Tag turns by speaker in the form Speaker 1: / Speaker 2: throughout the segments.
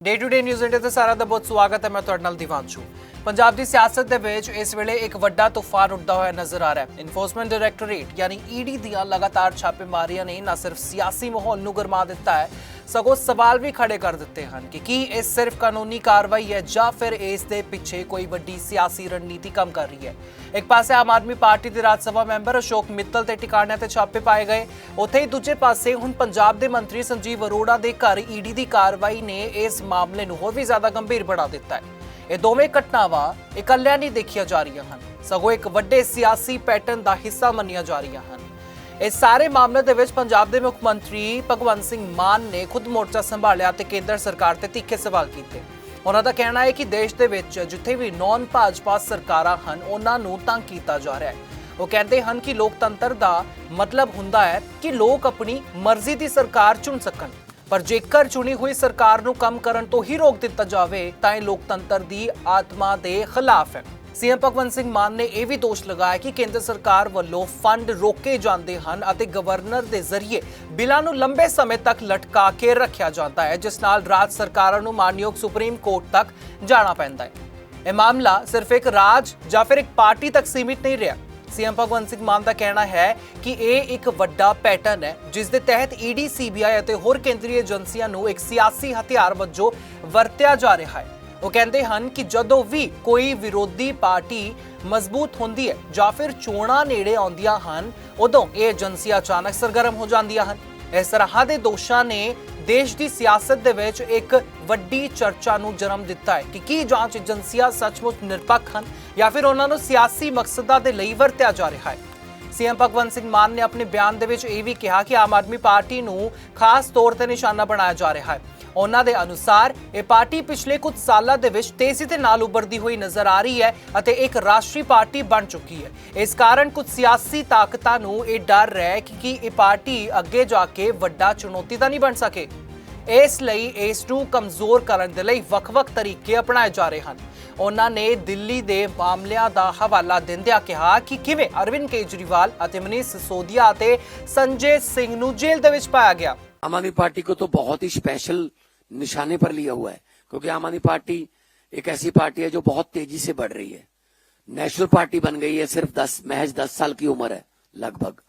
Speaker 1: Day to Day News India ਤੇ ਸਾਰਾ ਦਾ ਬਹੁਤ ਸਵਾਗਤ ਹੈ। ਮੈਂ ਤੁਹਾਡੇ ਨਾਲ ਦਿਵਾਂਸ਼ੂ। ਪੰਜਾਬ ਦੀ ਸਿਆਸਤ ਦੇ ਵਿੱਚ ਇਸ ਵੇਲੇ ਇੱਕ ਵੱਡਾ ਤੂਫਾਨ ਉੱਡਦਾ ਹੋਇਆ ਨਜ਼ਰ ਆ ਰਿਹਾ ਹੈ। ਇਨਫੋਰਸਮੈਂਟ ਡਾਇਰੈਕਟੋਰੇਟ ਯਾਨੀ ਈਡੀ ਦੀਆਂ ਲਗਾਤਾਰ ਛਾਪੇਮਾਰੀਆਂ ਨੇ ਨਾ ਸਿਰਫ ਸਿਆਸੀ ਮਾਹੌਲ ਨੂੰ ਗਰਮਾ ਦਿੱਤਾ ਹੈ, ਸਗੋਂ ਸਵਾਲ ਵੀ ਖੜੇ ਕਰ ਦਿੱਤੇ ਹਨ ਕਿ ਕੀ ਇਹ ਸਿਰਫ ਕਾਨੂੰਨੀ ਕਾਰਵਾਈ ਹੈ ਜਾਂ ਫਿਰ ਇਸ ਦੇ ਪਿੱਛੇ ਕੋਈ ਵੱਡੀ ਸਿਆਸੀ ਰਣਨੀਤੀ ਕੰਮ ਕਰ ਰਹੀ ਹੈ। ਇੱਕ ਪਾਸੇ ਆਮ ਆਦਮੀ ਪਾਰਟੀ ਦੇ ਰਾਜ ਸਭਾ ਮੈਂਬਰ ਅਸ਼ੋਕ ਮਿੱਤਲ ਤੇ ਟਿਕਾਣਿਆਂ ਤੇ ਛਾਪੇ ਪਾਏ ਗਏ, ਉੱਥੇ ਹੀ ਦੂਜੇ ਪਾਸੇ ਹੁਣ ਪੰਜਾਬ ਦੇ ਮੰਤਰੀ ਸੰਜੀਵ ਅਰੋੜਾ ਦੇ ਘਰ ਈਡੀ ਦੀ ਕਾਰਵਾਈ ਨੇ ਇਸ ਮਾਮਲੇ ਨੂੰ ਹੋਰ ਵੀ ਜ਼ਿਆਦਾ ਗੰਭੀਰ ਬਣਾ ਦਿੱਤਾ ਹੈ। ਇਹ ਦੋਵੇਂ ਘਟਨਾਵਾਂ ਇਕੱਲਿਆਂ ਨਹੀਂ ਦੇਖੀਆਂ ਜਾ ਰਹੀਆਂ ਹਨ, ਸਗੋਂ ਇੱਕ ਵੱਡੇ ਸਿਆਸੀ ਪੈਟਰਨ ਦਾ ਹਿੱਸਾ ਮੰਨੀਆਂ ਜਾ ਰਹੀਆਂ ਹਨ। ਇਸ ਸਾਰੇ ਮਾਮਲੇ ਦੇ ਵਿੱਚ ਪੰਜਾਬ ਦੇ ਮੁੱਖ ਮੰਤਰੀ ਭਗਵੰਤ ਸਿੰਘ ਮਾਨ ਨੇ ਖੁਦ ਮੋਰਚਾ ਸੰਭਾਲਿਆ ਤੇ ਕੇਂਦਰ ਸਰਕਾਰ ਤੇ ਤਿੱਖੇ ਸਵਾਲ ਕੀਤੇ। ਉਹਨਾਂ ਦਾ ਕਹਿਣਾ ਹੈ ਕਿ ਦੇਸ਼ ਦੇ ਵਿੱਚ ਜਿੱਥੇ ਵੀ ਨੌਨ ਭਾਜਪਾ ਸਰਕਾਰਾਂ ਹਨ ਉਹਨਾਂ ਨੂੰ ਤੰਗ ਕੀਤਾ ਜਾ ਰਿਹਾ ਹੈ। ਉਹ ਕਹਿੰਦੇ ਹਨ ਕਿ ਲੋਕਤੰਤਰ ਦਾ ਮਤਲਬ ਹੁੰਦਾ ਹੈ ਕਿ ਲੋਕ ਆਪਣੀ ਮਰਜ਼ੀ ਦੀ ਸਰਕਾਰ ਚੁਣ ਸਕਣ, ਪਰ ਜੇਕਰ ਚੁਣੀ ਹੋਈ ਸਰਕਾਰ ਨੂੰ ਕੰਮ ਕਰਨ ਤੋਂ ਹੀ ਰੋਕ ਦਿੱਤਾ ਜਾਵੇ ਤਾਂ ਇਹ ਲੋਕਤੰਤਰ ਦੀ ਆਤਮਾ ਦੇ ਖਿਲਾਫ ਹੈ। ਸੀਐਮ ਭਗਵੰਤ ਸਿੰਘ ਮਾਨ ਨੇ ਇਹ ਵੀ ਦੋਸ਼ ਲਗਾਇਆ ਕਿ ਕੇਂਦਰ ਸਰਕਾਰ ਵੱਲੋਂ ਫੰਡ ਰੋਕੇ ਜਾਂਦੇ ਹਨ ਅਤੇ ਗਵਰਨਰ ਦੇ ਜ਼ਰੀਏ ਬਿੱਲਾਂ ਨੂੰ ਲੰਬੇ ਸਮੇਂ ਤੱਕ ਲਟਕਾ ਕੇ ਰੱਖਿਆ ਜਾਂਦਾ ਹੈ, ਜਿਸ ਨਾਲ ਰਾਜ ਸਰਕਾਰਾਂ ਨੂੰ ਮਾਨਯੋਗ ਸੁਪਰੀਮ ਕੋਰਟ ਤੱਕ ਜਾਣਾ ਪੈਂਦਾ ਹੈ। ਇਹ ਮਾਮਲਾ ਸਿਰਫ ਇੱਕ ਰਾਜ ਜਾਂ ਫਿਰ ਇੱਕ ਪਾਰਟੀ ਤੱਕ ਸੀਮਿਤ ਨਹੀਂ ਰਿਹਾ। ਸੀਐਮ ਭਗਵੰਤ ਸਿੰਘ ਮਾਨ ਦਾ ਕਹਿਣਾ ਹੈ ਕਿ ਇਹ ਇੱਕ ਵੱਡਾ ਪੈਟਰਨ ਹੈ ਜਿਸ ਦੇ ਤਹਿਤ ਈਡੀ, ਸੀਬੀਆਈ ਅਤੇ ਹੋਰ ਕੇਂਦਰੀ ਏਜੰਸੀਆਂ ਨੂੰ ਇੱਕ ਸਿਆਸੀ ਹਥਿਆਰ ਵਜੋਂ ਵਰਤਿਆ ਜਾ ਰਿਹਾ ਹੈ। ਉਹ ਕਹਿੰਦੇ ਹਨ ਕਿ ਜਦੋਂ ਵੀ ਕੋਈ ਵਿਰੋਧੀ ਪਾਰਟੀ ਮਜ਼ਬੂਤ ਹੁੰਦੀ ਹੈ ਜਾਂ ਫਿਰ ਚੋਣਾਂ ਨੇੜੇ ਆਉਂਦੀਆਂ ਹਨ, ਉਦੋਂ ਇਹ ਏਜੰਸੀਆਂ ਅਚਾਨਕ ਸਰਗਰਮ ਹੋ ਜਾਂਦੀਆਂ ਹਨ। ਇਸ ਤਰ੍ਹਾਂ ਦੇ ਦੋਸ਼ਾਂ ਨੇ ਦੇਸ਼ ਦੀ ਸਿਆਸਤ ਦੇ ਵਿੱਚ ਇੱਕ ਵੱਡੀ ਚਰਚਾ ਨੂੰ ਜਨਮ ਦਿੱਤਾ ਹੈ ਕਿ ਕੀ ਜਾਂਚ ਏਜੰਸੀਆਂ ਸੱਚਮੁੱਚ ਨਿਰਪੱਖ ਹਨ ਜਾਂ ਫਿਰ ਉਹਨਾਂ ਨੂੰ ਸਿਆਸੀ ਮਕਸਦਾਂ ਦੇ ਲਈ ਵਰਤਿਆ ਜਾ ਰਿਹਾ ਹੈ। ਸੀਐਮ ਭਗਵੰਤ ਸਿੰਘ ਮਾਨ ਨੇ ਆਪਣੇ ਬਿਆਨ ਦੇ ਵਿੱਚ ਇਹ ਵੀ ਕਿਹਾ ਕਿ ਆਮ ਆਦਮੀ ਪਾਰਟੀ ਨੂੰ ਖਾਸ ਤੌਰ ਤੇ ਨਿਸ਼ਾਨਾ ਬਣਾਇਆ ਜਾ ਰਿਹਾ ਹੈ। ਉਹਨਾਂ ਦੇ ਅਨੁਸਾਰ ਇਹ ਪਾਰਟੀ ਪਿਛਲੇ ਕੁਝ ਸਾਲਾਂ ਦੇ ਵਿੱਚ ਤੇਜ਼ੀ ਦੇ ਨਾਲ ਉੱਭਰਦੀ ਹੋਈ ਨਜ਼ਰ ਆ ਰਹੀ ਹੈ ਅਤੇ ਇੱਕ ਰਾਸ਼ਟਰੀ ਪਾਰਟੀ ਬਣ ਚੁੱਕੀ ਹੈ। ਇਸ ਕਾਰਨ ਕੁਝ ਸਿਆਸੀ ਤਾਕਤਾਂ ਨੂੰ ਇਹ ਡਰ ਹੈ ਕਿ ਇਹ ਪਾਰਟੀ ਅੱਗੇ ਜਾ ਕੇ ਵੱਡਾ ਚੁਣੌਤੀ ਤਾਂ ਨਹੀਂ ਬਣ ਸਕੇ। ਇਸ ਲਈ ਇਸ ਨੂੰ ਕਮਜ਼ੋਰ ਕਰਨ ਦੇ ਲਈ ਵੱਖ-ਵੱਖ ਤਰੀਕੇ ਅਪਣਾਏ ਜਾ ਰਹੇ ਹਨ। ਉਹਨਾਂ ਨੇ ਦਿੱਲੀ ਦੇ ਮਾਮਲਿਆਂ ਦਾ ਹਵਾਲਾ ਦਿੰਦਿਆਂ ਕਿਹਾ ਕਿ ਕਿਵੇਂ ਅਰਵਿੰਦ ਕੇਜਰੀਵਾਲ ਅਤੇ ਮਨੀਸ਼ ਸਿਸੋਦੀਆ ਅਤੇ ਸੰਜੇ ਸਿੰਘ ਨੂੰ ਜੇਲ੍ਹ ਦੇ ਵਿੱਚ ਪਾਇਆ ਗਿਆ।
Speaker 2: आम आदमी पार्टी को तो बहुत ही स्पेशल निशाने पर लिया हुआ है, क्योंकि आम आदमी पार्टी एक ऐसी पार्टी है जो बहुत तेजी से बढ़ रही है। नेशनल पार्टी बन गई है, सिर्फ महज 10 साल की उम्र है लगभग।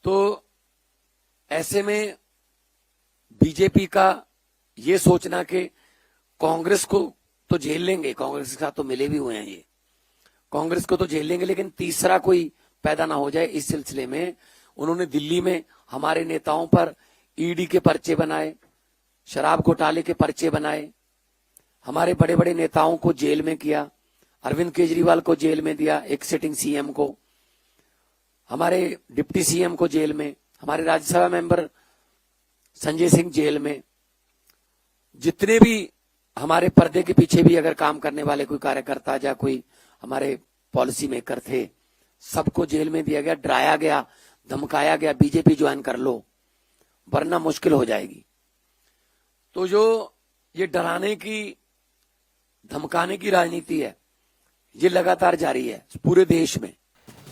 Speaker 2: तो ऐसे में बीजेपी का ये सोचना कि कांग्रेस को तो झेल लेंगे, कांग्रेस के साथ तो मिले भी हुए हैं, ये कांग्रेस को तो झेल लेंगे, लेकिन तीसरा कोई पैदा ना हो जाए, इस सिलसिले में उन्होंने दिल्ली में हमारे नेताओं पर ईडी के पर्चे बनाए, शराब घोटाले के पर्चे बनाए, हमारे बड़े बड़े नेताओं को जेल में किया। अरविंद केजरीवाल को जेल में दिया, एक सिटिंग सीएम को, हमारे डिप्टी सीएम को जेल में, हमारे राज्यसभा मेंबर संजय सिंह जेल में। जितने भी हमारे पर्दे के पीछे भी अगर काम करने वाले कोई कार्यकर्ता या कोई हमारे पॉलिसी मेकर थे, सबको जेल में दिया गया, डराया गया, धमकाया गया, बीजेपी ज्वाइन कर लो वरना मुश्किल हो जाएगी। तो जो ये डराने की, धमकाने की राजनीति है, ये लगातार जारी है पूरे देश में।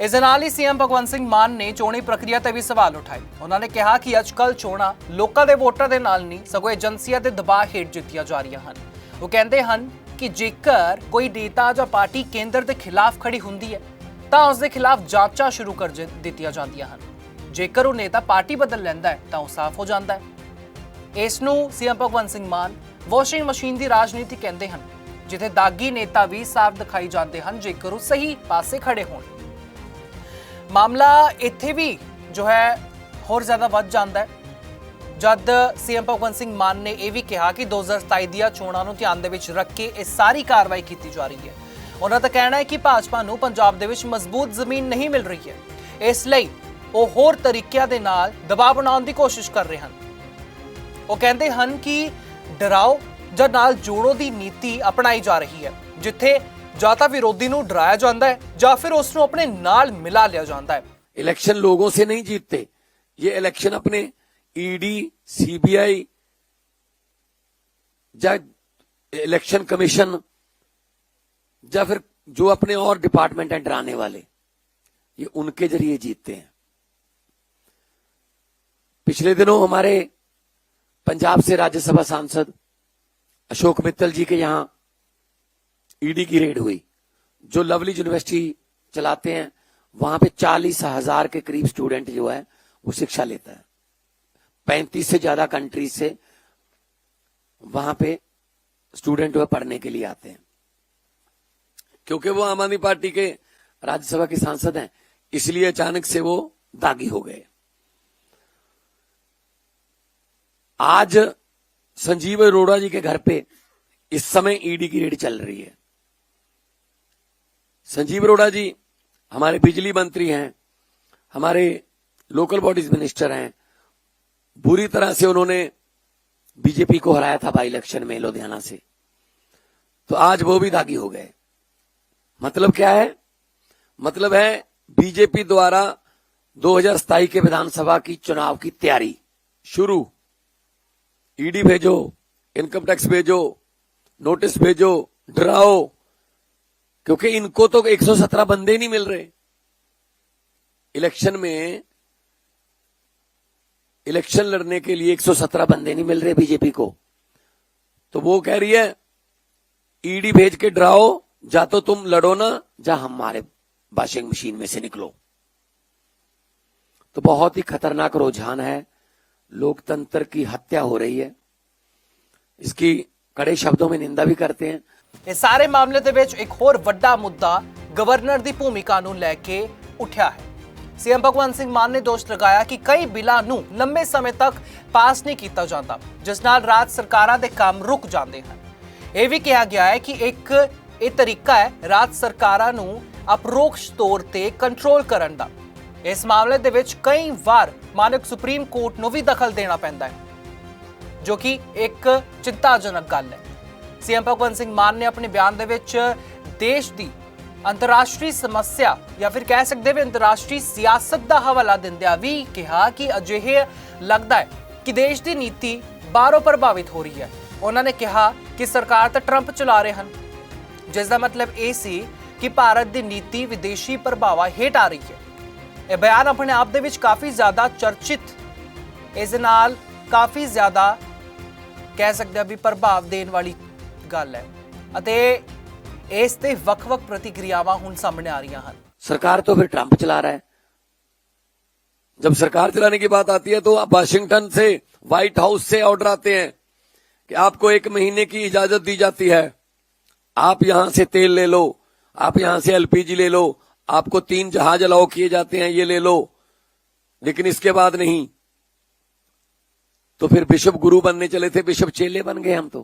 Speaker 1: ਇਸ ਦੇ ਨਾਲ ਹੀ ਸੀਐਮ ਭਗਵੰਤ ਸਿੰਘ ਮਾਨ ਨੇ ਚੋਣੀ ਪ੍ਰਕਿਰਿਆ ਤੇ ਵੀ ਸਵਾਲ ਉਠਾਏ। ਉਹਨਾਂ ਨੇ ਕਿਹਾ ਕਿ ਅੱਜਕੱਲ ਚੋਣਾਂ ਲੋਕਾਂ ਦੇ ਵੋਟਾਂ ਦੇ ਨਾਲ ਨਹੀਂ, ਸਗੋਂ ਏਜੰਸੀਆਂ ਦੇ ਦਬਾਅ ਹੇਠ ਜਿੱਤੀਆਂ ਜਾ ਰਹੀਆਂ ਹਨ। ਉਹ ਕਹਿੰਦੇ ਹਨ ਕਿ ਜੇਕਰ ਕੋਈ ਨੇਤਾ ਜਾਂ ਪਾਰਟੀ ਕੇਂਦਰ ਦੇ ਖਿਲਾਫ ਖੜੀ ਹੁੰਦੀ ਹੈ ਤਾਂ ਉਸ ਦੇ ਖਿਲਾਫ ਜਾਂਚਾਂ ਸ਼ੁਰੂ ਕਰ ਦਿੱਤੀਆਂ ਜਾਂਦੀਆਂ ਹਨ। ਜੇਕਰ ਉਹ ਨੇਤਾ ਪਾਰਟੀ ਬਦਲ ਲੈਂਦਾ ਹੈ ਤਾਂ ਉਹ ਸਾਫ਼ ਹੋ ਜਾਂਦਾ ਹੈ। ਇਸ ਨੂੰ ਸੀਐਮ ਭਗਵੰਤ ਸਿੰਘ ਮਾਨ ਵਾਸ਼ਿੰਗ ਮਸ਼ੀਨ ਦੀ ਰਾਜਨੀਤੀ ਕਹਿੰਦੇ ਹਨ, ਜਿੱਥੇ ਦਾਗੀ ਨੇਤਾ ਵੀ ਸਾਫ਼ ਦਿਖਾਈ ਜਾਂਦੇ ਹਨ ਜੇਕਰ ਉਹ ਸਹੀ ਪਾਸੇ ਖੜੇ ਹੋਣ। ਮਾਮਲਾ ਇੱਥੇ ਵੀ ਜੋ ਹੈ ਹੋਰ ਜ਼ਿਆਦਾ ਵੱਧ ਜਾਂਦਾ ਹੈ ਜਦ ਸੀਐਮ ਭਗਵੰਤ ਸਿੰਘ ਮਾਨ ਨੇ ਇਹ ਵੀ ਕਿਹਾ ਕਿ 2027 ਦੀਆਂ ਚੋਣਾਂ ਨੂੰ ਧਿਆਨ ਦੇ ਵਿੱਚ ਰੱਖ ਕੇ ਇਹ ਸਾਰੀ ਕਾਰਵਾਈ ਕੀਤੀ ਜਾ ਰਹੀ ਹੈ। ਉਹਨਾਂ ਦਾ ਕਹਿਣਾ ਹੈ ਕਿ ਭਾਜਪਾ ਨੂੰ ਪੰਜਾਬ ਦੇ ਵਿੱਚ ਮਜ਼ਬੂਤ ਜ਼ਮੀਨ ਨਹੀਂ ਮਿਲ ਰਹੀ ਹੈ, ਇਸ ਲਈ ਉਹ ਹੋਰ ਤਰੀਕਿਆਂ ਦੇ ਨਾਲ ਦਬਾਅ ਬਣਾਉਣ ਦੀ ਕੋਸ਼ਿਸ਼ ਕਰ ਰਹੇ ਹਨ। ਉਹ ਕਹਿੰਦੇ ਹਨ ਕਿ ਡਰਾਓ ਜਾਂ ਨਾਲ ਜੋੜੋ ਦੀ ਨੀਤੀ ਅਪਣਾਈ ਜਾ ਰਹੀ ਹੈ, ਜਿੱਥੇ ਜਾਂ ਤਾਂ ਵਿਰੋਧੀ ਨੂੰ ਡਰਾਇਆ ਜਾਂਦਾ ਹੈ ਜਾਂ ਫਿਰ ਉਸ ਨੂੰ ਆਪਣੇ ਨਾਲ ਮਿਲਾ ਲਿਆ ਜਾਂਦਾ ਹੈ।
Speaker 2: इलेक्शन लोगों से नहीं जीतते, ये इलेक्शन अपने ईडी, सीबीआई या इलेक्शन कमीशन या फिर जो अपने और डिपार्टमेंट हैं डराने वाले, ये उनके जरिए जीतते हैं। पिछले दिनों हमारे पंजाब से राज्यसभा सांसद अशोक मित्तल जी के यहां ईडी की रेड हुई। जो लवली यूनिवर्सिटी चलाते हैं वहां पे 40,000 के करीब स्टूडेंट जो है वो शिक्षा लेता है। 35 से ज्यादा कंट्रीज से वहां पे स्टूडेंट वह पढ़ने के लिए आते हैं। क्योंकि वो आम आदमी पार्टी के राज्यसभा के सांसद हैं, इसलिए अचानक से वो दागी हो गए। आज संजीव अरोड़ा जी के घर पे इस समय ईडी की रेड चल रही है। संजीव अरोड़ा जी हमारे बिजली मंत्री हैं, हमारे लोकल बॉडीज मिनिस्टर हैं। बुरी तरह से उन्होंने बीजेपी को हराया था बाई इलेक्शन में लुधियाना से, तो आज वो भी दागी हो गए। मतलब क्या है? मतलब है बीजेपी द्वारा 2027 के विधानसभा की चुनाव की तैयारी शुरू। ईडी भेजो, इनकम टैक्स भेजो, नोटिस भेजो, डराओ, क्योंकि इनको तो 117 बंदे नहीं मिल रहे। इलेक्शन में इलेक्शन लड़ने के लिए 117 बंदे नहीं मिल रहे बीजेपी को, तो वो कह रही है ईडी भेज के डराओ, जा तो तुम लड़ो ना, जा हमारे वॉशिंग मशीन में से निकलो। तो बहुत ही खतरनाक रुझान है, लोकतंत्र की हत्या हो रही है। इसकी कड़े शब्दों में निंदा भी करते हैं।
Speaker 1: ਇਸ ਸਾਰੇ ਮਾਮਲੇ ਦੇ ਵਿੱਚ ਇੱਕ ਹੋਰ ਵੱਡਾ ਮੁੱਦਾ ਗਵਰਨਰ ਦੀ ਭੂਮਿਕਾ ਨੂੰ ਲੈ ਕੇ ਉੱਠਿਆ ਹੈ। ਸੀਐਮ ਭਗਵੰਤ ਸਿੰਘ ਮਾਨ ਨੇ ਦੋਸ਼ ਲਗਾਇਆ ਕਿ ਕਈ ਬਿੱਲਾਂ ਨੂੰ ਲੰਬੇ ਸਮੇਂ ਤੱਕ ਪਾਸ ਨਹੀਂ ਕੀਤਾ ਜਾਂਦਾ, ਜਿਸ ਨਾਲ ਰਾਜ ਸਰਕਾਰਾਂ ਦੇ ਕੰਮ ਰੁਕ ਜਾਂਦੇ ਹਨ। ਇਹ ਵੀ ਕਿਹਾ ਗਿਆ ਹੈ ਕਿ ਇਹ ਤਰੀਕਾ ਹੈ ਰਾਜ ਸਰਕਾਰਾਂ ਨੂੰ ਅਪਰੋਕਸ਼ ਤੌਰ ਤੇ ਕੰਟਰੋਲ ਕਰਨ ਦਾ। ਇਸ ਮਾਮਲੇ ਦੇ ਵਿੱਚ ਕਈ ਵਾਰ ਮਾਨਕ ਸੁਪਰੀਮ ਕੋਰਟ ਨੂੰ ਵੀ ਦਖਲ ਦੇਣਾ ਪੈਂਦਾ ਹੈ, ਜੋ ਕਿ ਇੱਕ ਚਿੰਤਾਜਨਕ ਗੱਲ ਹੈ। सीएम भगवंत सिंह मान ने अपने बयान दे विच देश दी अंतरराष्ट्रीय समस्या या फिर कह सकते हैं अंतरराष्ट्रीय सियासत का हवाला दिंदिया भी कहा कि अजिहे लगता है कि देश की नीति बाहरों प्रभावित हो रही है। उन्होंने कहा कि सरकार तो ट्रंप चला रहे हैं, जिसका मतलब ये सी कि भारत की नीति विदेशी प्रभावां हेठ आ रही है। यह बयान अपने आप दे विच काफ़ी ज़्यादा चर्चित, इस नाल काफ़ी ज़्यादा कह सकते हैं भी प्रभाव देने वाली ਗੱਲ ਹੈ ਅਤੇ ਇਸ ਤੇ ਵੱਖ-ਵੱਖ ਪ੍ਰਤੀਕਿਰਿਆਵਾਂ ਹੁਣ ਸਾਹਮਣੇ ਆ ਰਹੀਆਂ ਹਨ।
Speaker 2: सरकार तो फिर ट्रंप चला रहा है। जब सरकार चलाने की बात आती है तो वाशिंगटन से, व्हाइट हाउस से ऑर्डर आते हैं कि आपको 1 महीने की इजाजत दी जाती है, आप यहां से तेल ले लो, आप यहां से एलपीजी ले लो, आपको 3 जहाज अलाउ किए जाते हैं, ये ले लो, लेकिन इसके बाद नहीं। तो फिर बिशप गुरु बनने चले थे, बिशप चेले बन गए हम।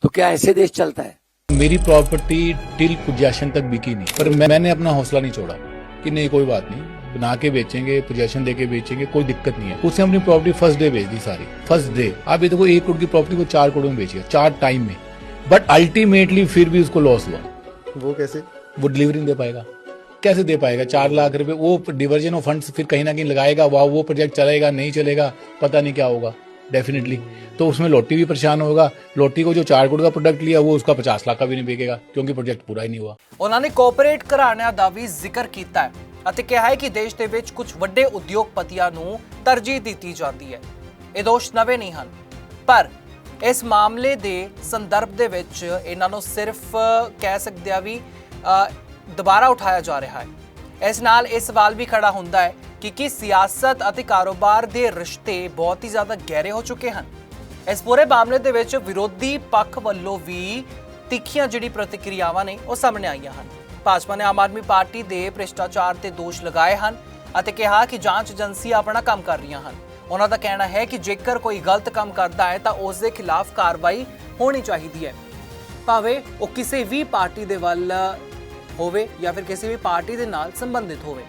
Speaker 2: तो क्या ऐसे देश चलता है?
Speaker 3: मेरी प्रॉपर्टी टिल पोजेशन तक बिकी नहीं, पर मैंने अपना हौसला नहीं छोड़ा कि नहीं कोई बात नहीं, बना के बेचेंगे, पोजेशन देके बेचेंगे, कोई दिक्कत नहीं है। उसने अपनी प्रॉपर्टी फर्स्ट डे बेच दी सारी, फर्स्ट डे। आप ये देखो 1 करोड़ की प्रॉपर्टी को 4 करोड़ में बेची, 4 टाइम में, बट अल्टीमेटली फिर भी उसको लॉस हुआ।
Speaker 4: वो कैसे?
Speaker 3: वो डिलीवरी नहीं दे पाएगा। कैसे दे पाएगा? 4 लाख रुपए वो डिवर्जन ऑफ फंड्स फिर कहीं ना कहीं लगाएगा, वो प्रोजेक्ट चलेगा नहीं चलेगा पता नहीं क्या होगा डेफिनेटली। तो उसमें लोटी भी परेशान होगा। लोटी को जो 4 करोड़ का प्रोडक्ट लिया वो उसका 50 लाख का भी नहीं बिकेगा, क्योंकि प्रोजेक्ट पूरा ही नहीं हुआ।
Speaker 1: ਉਹਨਾਂ ਨੇ ਕੋਆਪਰੇਟ ਘਰਾਣਿਆਂ ਦਾ ਵੀ ਜ਼ਿਕਰ ਕੀਤਾ ਹੈ ਅਤੇ ਕਿਹਾ ਹੈ ਕਿ ਦੇਸ਼ ਦੇ ਵਿੱਚ ਕੁਝ ਵੱਡੇ ਉਦਯੋਗਪਤੀਆਂ ਨੂੰ ਤਰਜੀਹ ਦਿੱਤੀ ਜਾਂਦੀ ਹੈ। ਇਹ ਦੋਸ਼ ਨਵੇਂ ਨਹੀਂ ਹਨ, ਪਰ ਇਸ ਮਾਮਲੇ ਦੇ ਸੰਦਰਭ ਦੇ ਵਿੱਚ ਇਹਨਾਂ ਨੂੰ ਸਿਰਫ ਕਹਿ ਸਕਦੇ ਆ ਵੀ ਦੁਬਾਰਾ ਉਠਾਇਆ ਜਾ ਰਿਹਾ ਹੈ। ਇਸ ਨਾਲ ਇਹ ਸਵਾਲ ਵੀ ਖੜਾ ਹੁੰਦਾ ਹੈ ਕਿ ਸਿਆਸਤ ਅਤੇ ਕਾਰੋਬਾਰ ਦੇ ਰਿਸ਼ਤੇ ਬਹੁਤ ਹੀ ਜ਼ਿਆਦਾ ਗਹਿਰੇ ਹੋ ਚੁੱਕੇ ਹਨ। ਇਸ ਪੂਰੇ ਮਾਮਲੇ ਦੇ ਵਿੱਚ ਵਿਰੋਧੀ ਪੱਖ ਵੱਲੋਂ ਵੀ ਤਿੱਖੀਆਂ ਜਿਹੜੀ ਪ੍ਰਤੀਕਿਰਿਆਵਾਂ ਨੇ ਉਹ ਸਾਹਮਣੇ ਆਈਆਂ ਹਨ। ਭਾਜਪਾ ਨੇ ਆਮ ਆਦਮੀ ਪਾਰਟੀ ਦੇ ਭ੍ਰਿਸ਼ਟਾਚਾਰ ਤੇ ਦੋਸ਼ ਲਗਾਏ ਹਨ ਅਤੇ ਕਿਹਾ ਕਿ ਜਾਂਚ ਏਜੰਸੀਆਂ ਆਪਣਾ ਕੰਮ ਕਰ ਰਹੀਆਂ ਹਨ। ਉਹਨਾਂ ਦਾ ਕਹਿਣਾ ਹੈ ਕਿ ਜੇਕਰ ਕੋਈ ਗਲਤ ਕੰਮ ਕਰਦਾ ਹੈ ਤਾਂ ਉਸ ਦੇ ਖਿਲਾਫ ਕਾਰਵਾਈ ਹੋਣੀ ਚਾਹੀਦੀ ਹੈ, ਭਾਵੇਂ ਉਹ ਕਿਸੇ ਵੀ ਪਾਰਟੀ ਦੇ ਵੱਲ ਹੋਵੇ ਜਾਂ ਫਿਰ ਕਿਸੇ ਵੀ ਪਾਰਟੀ ਦੇ ਨਾਲ ਸੰਬੰਧਿਤ ਹੋਵੇ।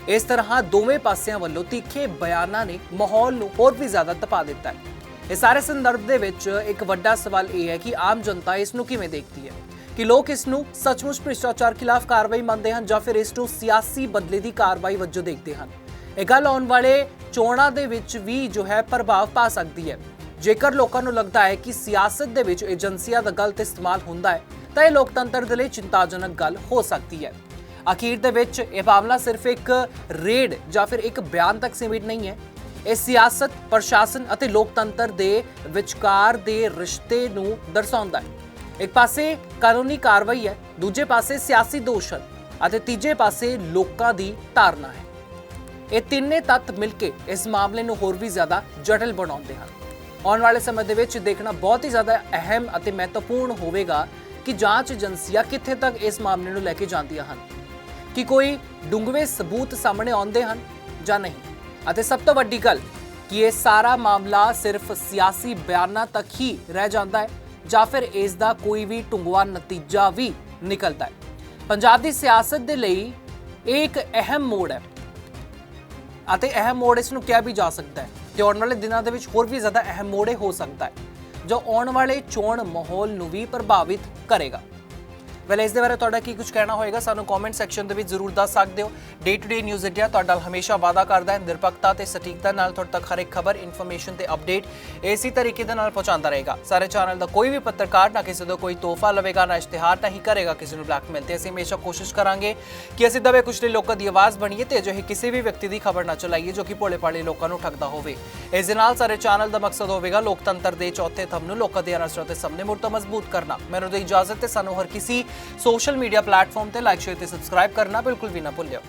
Speaker 1: ਇਸ ਤਰ੍ਹਾਂ ਦੋਵੇਂ ਪਾਸਿਆਂ ਵੱਲੋਂ ਤਿੱਖੇ ਬਿਆਨਾਂ ਨੇ ਮਾਹੌਲ ਨੂੰ ਹੋਰ ਵੀ ਜ਼ਿਆਦਾ ਤਪਾ ਦਿੱਤਾ ਹੈ। ਇਸ ਸਾਰੇ ਸੰਦਰਭ ਦੇ ਵਿੱਚ ਇੱਕ ਵੱਡਾ ਸਵਾਲ ਇਹ ਹੈ ਕਿ ਆਮ ਜਨਤਾ ਇਸ ਨੂੰ ਕਿਵੇਂ ਦੇਖਦੀ ਹੈ, ਕਿ ਲੋਕ ਇਸ ਨੂੰ ਸੱਚਮੁੱਚ ਭ੍ਰਿਸ਼ਟਾਚਾਰ ਖਿਲਾਫ ਕਾਰਵਾਈ ਮੰਨਦੇ ਹਨ ਜਾਂ ਫਿਰ ਇਸ ਨੂੰ ਸਿਆਸੀ ਬਦਲੇ ਦੀ ਕਾਰਵਾਈ ਵਜੋਂ ਦੇਖਦੇ ਹਨ। ਇਹ ਗੱਲ ਆਉਣ ਵਾਲੇ ਚੋਣਾਂ ਦੇ ਵਿੱਚ ਵੀ ਜੋ ਹੈ ਪ੍ਰਭਾਵ ਪਾ ਸਕਦੀ ਹੈ। ਜੇਕਰ ਲੋਕਾਂ ਨੂੰ ਲੱਗਦਾ ਹੈ ਕਿ ਸਿਆਸਤ ਦੇ ਵਿੱਚ ਏਜੰਸੀਆਂ ਦਾ ਗਲਤ ਇਸਤੇਮਾਲ ਹੁੰਦਾ ਹੈ ਤਾਂ ਇਹ ਲੋਕਤੰਤਰ ਦੇ ਲਈ ਚਿੰਤਾਜਨਕ ਗੱਲ ਹੋ ਸਕਦੀ ਹੈ। ਅਖੀਰ ਦੇ ਵਿੱਚ ਇਹ ਮਾਮਲਾ ਸਿਰਫ ਇੱਕ ਰੇਡ ਜਾਂ ਫਿਰ ਇੱਕ ਬਿਆਨ ਤੱਕ ਸੀਮਿਤ ਨਹੀਂ ਹੈ। ਇਹ ਸਿਆਸਤ, ਪ੍ਰਸ਼ਾਸਨ ਅਤੇ ਲੋਕਤੰਤਰ ਦੇ ਵਿਚਕਾਰ ਦੇ ਰਿਸ਼ਤੇ ਨੂੰ ਦਰਸਾਉਂਦਾ ਹੈ। ਇੱਕ ਪਾਸੇ ਕਾਨੂੰਨੀ ਕਾਰਵਾਈ ਹੈ, ਦੂਜੇ ਪਾਸੇ ਸਿਆਸੀ ਦੋਸ਼ ਹਨ ਅਤੇ ਤੀਜੇ ਪਾਸੇ ਲੋਕਾਂ ਦੀ ਧਾਰਨਾ ਹੈ। ਇਹ ਤਿੰਨੇ ਤੱਤ ਮਿਲ ਕੇ ਇਸ ਮਾਮਲੇ ਨੂੰ ਹੋਰ ਵੀ ਜ਼ਿਆਦਾ ਜਟਿਲ ਬਣਾਉਂਦੇ ਹਨ। ਆਉਣ ਵਾਲੇ ਸਮੇਂ ਦੇ ਵਿੱਚ ਦੇਖਣਾ ਬਹੁਤ ਹੀ ਜ਼ਿਆਦਾ ਅਹਿਮ ਅਤੇ ਮਹੱਤਵਪੂਰਨ ਹੋਵੇਗਾ ਕਿ ਜਾਂਚ ਏਜੰਸੀਆਂ ਕਿੱਥੇ ਤੱਕ ਇਸ ਮਾਮਲੇ ਨੂੰ ਲੈ ਕੇ ਜਾਂਦੀਆਂ ਹਨ, ਕਿ ਕੋਈ ਡੂੰਘਵੇਂ ਸਬੂਤ ਸਾਹਮਣੇ ਆਉਂਦੇ ਹਨ ਜਾਂ ਨਹੀਂ, ਅਤੇ ਸਭ ਤੋਂ ਵੱਡੀ ਗੱਲ ਕਿ ਇਹ ਸਾਰਾ ਮਾਮਲਾ ਸਿਰਫ ਸਿਆਸੀ ਬਿਆਨਾਂ ਤੱਕ ਹੀ ਰਹਿ ਜਾਂਦਾ ਹੈ ਜਾਂ ਫਿਰ ਇਸ ਦਾ ਕੋਈ ਵੀ ਢੁੰਗਵਾ ਨਤੀਜਾ ਵੀ ਨਿਕਲਦਾ ਹੈ। ਪੰਜਾਬ ਦੀ ਸਿਆਸਤ ਦੇ ਲਈ ਇਹ ਇੱਕ ਅਹਿਮ ਮੋੜ ਹੈ ਅਤੇ ਅਹਿਮ ਮੋੜ ਇਸ ਨੂੰ ਕਿਹਾ ਵੀ ਜਾ ਸਕਦਾ ਹੈ ਤੇ ਆਉਣ ਵਾਲੇ ਦਿਨਾਂ ਦੇ ਵਿੱਚ ਹੋਰ ਵੀ ਜ਼ਿਆਦਾ ਅਹਿਮ ਮੋੜ ਇਹ ਹੋ ਸਕਦਾ ਹੈ ਜੋ ਆਉਣ ਵਾਲੇ ਚੋਣ ਮਾਹੌਲ ਨੂੰ ਵੀ ਪ੍ਰਭਾਵਿਤ ਕਰੇਗਾ। ਵੈਲ ਇਸ ਦੇ ਬਾਰੇ ਤੁਹਾਡਾ ਕੀ ਕੁਝ ਕਹਿਣਾ ਹੋਏਗਾ ਸਾਨੂੰ ਕਮੈਂਟ ਸੈਕਸ਼ਨ ਦੇ ਵਿੱਚ ਜ਼ਰੂਰ ਦੱਸ ਸਕਦੇ ਹੋ। Day to Day News India ਤੁਹਾਡੇ ਨਾਲ ਹਮੇਸ਼ਾ ਵਾਅਦਾ ਕਰਦਾ ਹੈ ਨਿਰਪੱਖਤਾ ਤੇ ਸਟੀਕਤਾ ਨਾਲ ਤੁਹਾਡੇ ਤੱਕ ਹਰ ਇੱਕ ਖਬਰ, ਇਨਫੋਰਮੇਸ਼ਨ ਤੇ ਅਪਡੇਟ ਇਸੇ ਤਰੀਕੇ ਦੇ ਨਾਲ ਪਹੁੰਚਾਉਂਦਾ ਰਹੇਗਾ। ਸਾਰੇ ਚੈਨਲ ਦਾ ਕੋਈ ਵੀ ਪੱਤਰਕਾਰ ਨਾ ਕਿਸੇ ਤੋਂ ਕੋਈ ਤੋਹਫਾ ਲਵੇਗਾ, ਨਾ ਇਸ਼ਤਿਹਾਰ ਨਹੀਂ ਕਰੇਗਾ ਕਿਸੇ ਨੂੰ ਬਲੈਕਮੇਲ ਤੇ। ਅਸੀਂ ਹਮੇਸ਼ਾ ਕੋਸ਼ਿਸ਼ ਕਰਾਂਗੇ ਕਿ ਅਸੀਂ ਦਬੇ ਕੁਚਲੇ ਲੋਕਾਂ ਦੀ ਆਵਾਜ਼ ਬਣੀਏ ਤੇ ਅਜਿਹੇ ਕਿਸੇ ਵੀ ਵਿਅਕਤੀ ਦੀ ਖਬਰ ਨਾ ਚਲਾਈਏ ਜੋ ਕਿ ਭੋਲੇ ਭਾਲੇ ਲੋਕਾਂ ਨੂੰ ਠੱਗਦਾ ਹੋਵੇ। ਇਸ ਦੇ ਨਾਲ ਸਾਰੇ ਚੈਨਲ ਦਾ ਮਕਸਦ ਹੋਵੇਗਾ ਲੋਕਤੰਤਰ ਦੇ ਚੌਥੇ ਥੰਮ ਨੂੰ ਲੋਕਾਂ ਦੀਆਂ ਨਜ਼ਰਾਂ ਤੇ ਸਾਹਮਣੇ ਮੁੜ ਤੋਂ ਮਜ਼ਬੂਤ ਕਰਨਾ। ਮੈਨੂੰ ਦੇ ਇਜਾਜ਼ਤ ਤੇ ਸਾਨੂੰ ਹਰ ਕਿਸੇ ਸੋਸ਼ਲ ਮੀਡੀਆ ਪਲੇਟਫਾਰਮ ਤੇ ਲਾਈਕ, ਸ਼ੇਅਰ ਤੇ ਸਬਸਕ੍ਰਾਈਬ ਕਰਨਾ ਬਿਲਕੁਲ ਵੀ ਨਾ ਭੁੱਲਿਓ।